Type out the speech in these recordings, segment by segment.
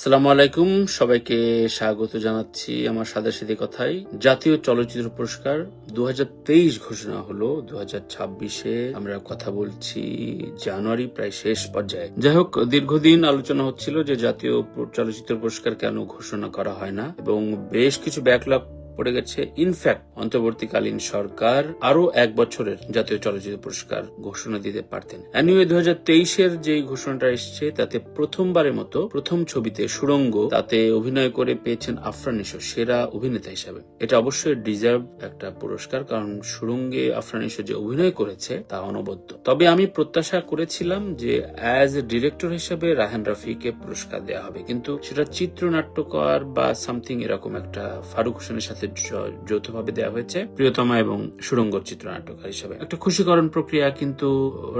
আসসালামু আলাইকুম, সবাইকে স্বাগত জানাচ্ছি আমার সাদাসিধে কথায়। জাতীয় চলচ্চিত্র পুরস্কার 2023 ঘোষণা হলো। 2026-এ আমরা কথা বলছি জানুয়ারি প্রায় শেষ পর্যায়ে। যাই হোক, দীর্ঘদিন আলোচনা হচ্ছিল যে জাতীয় চলচ্চিত্র পুরস্কার কেন ঘোষণা করা হয় না, এবং বেশ কিছু ব্যাকলগ পড়ে গেছে। ইনফ্যাক্ট অন্তর্বর্তীকালীন সরকার আরো 1 বছরের জাতীয় চলচ্চিত্র পুরস্কার ঘোষণা দিতে পারতেন। এনিওয়ে 2023-এর যে ঘোষণাটা এসছে তাতে প্রথমবারের মতো প্রথম ছবিতে সুড়ঙ্গ তাতে অভিনয় করে পেয়েছেন আফরান নিশো সেরা অভিনেতা হিসাবে। এটা অবশ্যই ডিজার্ভ একটা পুরস্কার, কারণ সুড়ঙ্গে আফরান নিশো যে অভিনয় করেছে তা অনবদ্য। তবে আমি প্রত্যাশা করেছিলাম যে অ্যাজ এ ডিরেক্টর হিসেবে রায়হান রাফিকে পুরস্কার দেওয়া হবে, কিন্তু সেটা চিত্রনাট্যকার বা সামথিং এরকম একটা ফারুক হোসেনের সাথে যৌথভাবে দেওয়া হয়েছে প্রিয়তমা এবং সুড়ঙ্গ চিত্রনাট্যকার হিসেবে। একটা খুশিকরণ প্রক্রিয়া, কিন্তু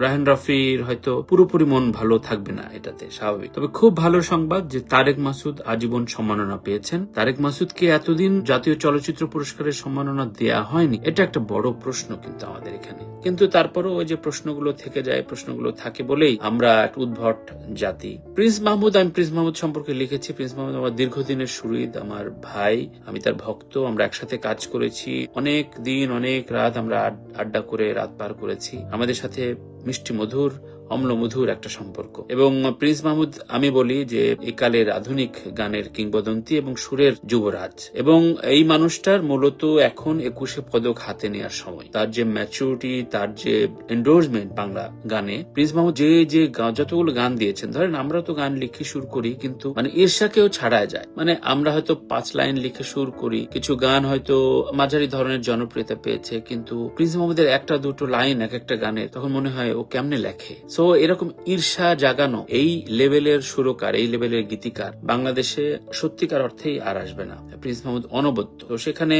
রায়হান রাফির হয়তো পুরোপুরি মন ভালো থাকবে না এটাতে, স্বাভাবিক। তবে খুব ভালো সংবাদ যে তারেক মাসুদ আজীবন সম্মাননা পেয়েছেন। তারেক মাসুদকে এতদিন জাতীয় চলচ্চিত্র পুরস্কারের সম্মাননা দেয়া হয়নি, এটা একটা বড় প্রশ্ন কিন্তু আমাদের এখানে। কিন্তু তারপরও ওই যে প্রশ্নগুলো থেকে যায়, প্রশ্নগুলো থাকে বলেই আমরা এক উদ্ভট জাতি। প্রিন্স মাহমুদ, আমি প্রিন্স মাহমুদ সম্পর্কে লিখেছি। প্রিন্স মাহমুদ আমার দীর্ঘদিনের সুহৃদ, আমার ভাই, আমি তার ভক্ত। আমরা একসাথে কাজ করেছি, অনেক দিন অনেক রাত আমরা আড্ডা করে রাত পার করেছি। আমাদের সাথে মিষ্টি মধুর অম্ল মধুর একটা সম্পর্ক। এবং প্রিন্স মাহমুদ, আমি বলি যে একালের আধুনিক গানের কিংবদন্তি এবং সুরের যুবরাজ, এবং এই মানুষটার মূলত এখন 21শে পদক হাতে নেওয়ার সময়। তার যে ম্যাচুরিটি, তার যে এন্ডোর্সমেন্ট বাংলা গানে, প্রিন্স মাহমুদ যে যতগুলো গান দিয়েছেন, ধরেন আমরা তো গান লিখে সুর করি, কিন্তু মানে ঈর্ষাকেও ছাড়া যায়। মানে আমরা হয়তো 5 লাইন লিখে সুর করি, কিছু গান হয়তো মাঝারি ধরনের জনপ্রিয়তা পেয়েছে, কিন্তু প্রিন্স মাহমুদের একটা দুটো লাইন এক একটা গানে তখন মনে হয় ও কেমনে লেখে। সো এরকম ঈর্ষা জাগানো এই লেভেলের সুরকার, এই লেভেলের গীতিকার বাংলাদেশে সত্যিকার অর্থেই আর আসবে না। প্রিন্স মাহমুদ অনবদ্য। তো সেখানে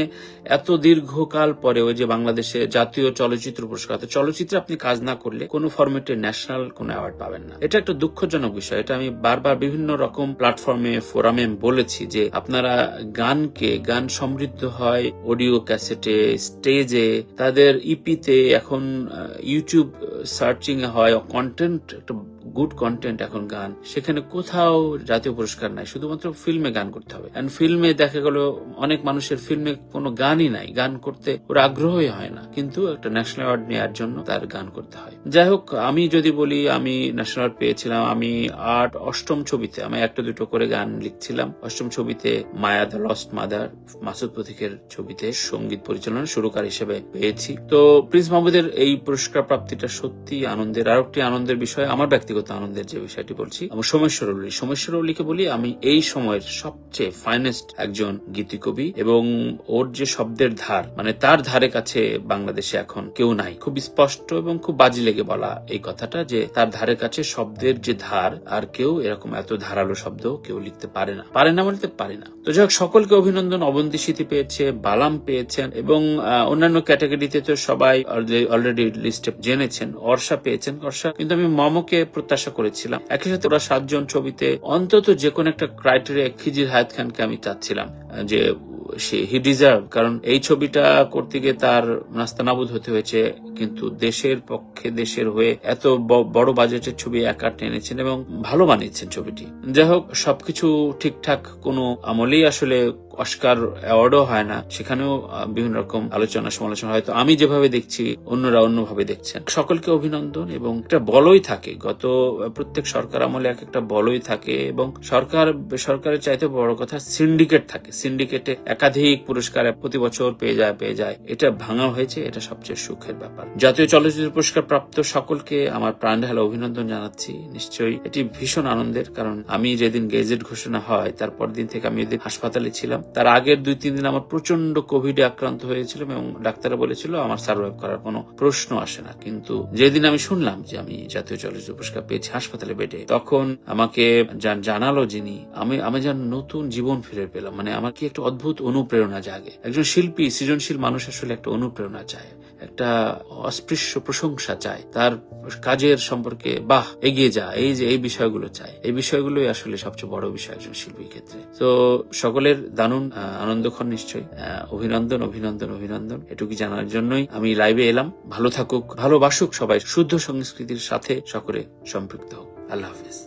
এত দীর্ঘকাল পরে ওই যে বাংলাদেশে জাতীয় চলচ্চিত্র পুরস্কার, চলচ্চিত্রে আপনি কাজ না করলে কোনো ফরম্যাটে ন্যাশনাল কোনো অ্যাওয়ার্ড পাবেন না। এটা একটা দুঃখজনক বিষয়। এটা আমি বারবার বিভিন্ন রকম প্ল্যাটফর্মে, ফোরামে বলেছি যে আপনারা গান সমৃদ্ধ হয় অডিও ক্যাসেটে, স্টেজে, তাদের ইপিতে, এখন ইউটিউব সার্চিং এ হয় কন্টেন্ট, একটা গুড কন্টেন্ট এখন গান, সেখানে কোথাও জাতীয় পুরস্কার নাই। শুধুমাত্র ফিল্মে গান করতে হবে। ফিল্মে দেখা গেল অনেক মানুষের ফিল্মে কোনো গানই নাই, গান করতে ওর আগ্রহই হয় না, কিন্তু একটা ন্যাশনাল অ্যাওয়ার্ড নেওয়ার জন্য তার গান করতে হয়। যাই হোক, আমি যদি বলি আমি ন্যাশনাল অ্যাওয়ার্ড পেয়েছিলাম, আমি 8ম ছবিতে আমি একটা দুটো করে গান লিখছিলাম। 8ম ছবিতে মায়া দ্য লস্ট মাদার, মাসুদ পথিকের ছবিতে সঙ্গীত পরিচালনা সুরকার হিসেবে পেয়েছি। তো প্রিন্স মাহমুদের এই পুরস্কার প্রাপ্তিটা সত্যি আনন্দের। আর একটি আনন্দের বিষয়, আমার ব্যক্তিগত আনন্দের যে বিষয়টি বলছি, আমি সোমেশ্বর অলিকে বলি আমি এই সময়ের সবচেয়ে ফাইনেস্ট একজন গীতিকবি, এবং ওর যে শব্দের ধার, মানে তার ধারে কাছে বাংলাদেশে এখন কেউ নাই। খুব স্পষ্ট এবং খুব বাজি লেগে বলা এই কথাটা, যে তার ধারে কাছে শব্দের যে ধার, আর কেউ এরকম এত ধারালো শব্দ কেউ লিখতে পারে না বলতে পারে না। তো যাই হোক, সকলকে অভিনন্দন। অবন্তী স্মৃতি পেয়েছে, বালাম পেয়েছেন, এবং অন্যান্য ক্যাটাগরিতে তো সবাই অলরেডি লিস্টে জেনেছেন। অর্ষা পেয়েছেন। কিন্তু আমি মমকে প্রত্যাশা করেছিলাম। একই সাথে ওরা 7 জন ছবিতে অন্তত যে কোনো একটা ক্রাইটেরিয়া, খিজির হায়াত খানকে আমি চাচ্ছিলাম যে হি ডিজার্ভ, কারণ এই ছবিটা করতে গিয়ে তার নাস্তানাবুদ হতে হয়েছে, কিন্তু দেশের পক্ষে, দেশের হয়ে এত বড় বাজেটের ছবি একা টেনেছেন এবং ভালো বানিয়েছেন ছবিটি। যাই হোক, সবকিছু ঠিকঠাক কোনো আমলেই আসলে অস্কার অ্যাওয়ার্ডও হয় না, সেখানেও বিভিন্ন রকম আলোচনা সমালোচনা, হয়তো আমি যেভাবে দেখছি অন্যরা অন্যভাবে দেখছেন। সকলকে অভিনন্দন। এবং একটা বলই থাকে, গত প্রত্যেক সরকার আমলে এক একটা বলই থাকে, এবং সরকারের চাইতে বড় কথা সিন্ডিকেট থাকে। সিন্ডিকেটে একাধিক পুরস্কার প্রতি বছর পেয়ে যায়। এটা ভাঙা হয়েছে, এটা সবচেয়ে সুখের ব্যাপার। জাতীয় চলচ্চিত্র পুরস্কার প্রাপ্ত সকলকে আমার প্রাণ ঢালা অভিনন্দন জানাচ্ছি। নিশ্চয়ই এটি ভীষণ আনন্দের, কারণ আমি যেদিন গেজেট ঘোষণা হয় তারপর দিন থেকে আমি এদিন হাসপাতালে ছিলাম। তার আগের 2-3 দিন আমার প্রচন্ড কোভিডে আক্রান্ত হয়েছিল, এবং ডাক্তাররা বলেছিল আমার সার্ভাইভ করার কোনো প্রশ্ন আসে না। কিন্তু যেদিন আমি শুনলাম যে আমি জাতীয় চলচ্চিত্র পুরস্কার পেয়েছি হাসপাতালে বেডে, তখন আমাকে জানালো যিনি, আমি যেন নতুন জীবন ফিরে পেলাম। মানে আমার কি একটা অদ্ভুত অনুপ্রেরণা জাগে। একজন শিল্পী, সৃজনশীল মানুষ আসলে একটা অনুপ্রেরণা চায়, একটা অস্পৃশ্য প্রশংসা চায়, তার কাজের সম্পর্কে বাহ এগিয়ে যা, এই বিষয়গুলো চায়। এই বিষয়গুলোই আসলে সবচেয়ে বড় বিষয় একজন শিল্পীর ক্ষেত্রে। তো সকলের দারুণ আনন্দক্ষণ নিশ্চয়ই। অভিনন্দন এটুকু জানার জন্যই আমি লাইভে এলাম। ভালো থাকুক, ভালোবাসুক সবাই, শুদ্ধ সংস্কৃতির সাথে সকলে সম্পৃক্ত হোক। আল্লাহ হাফেজ।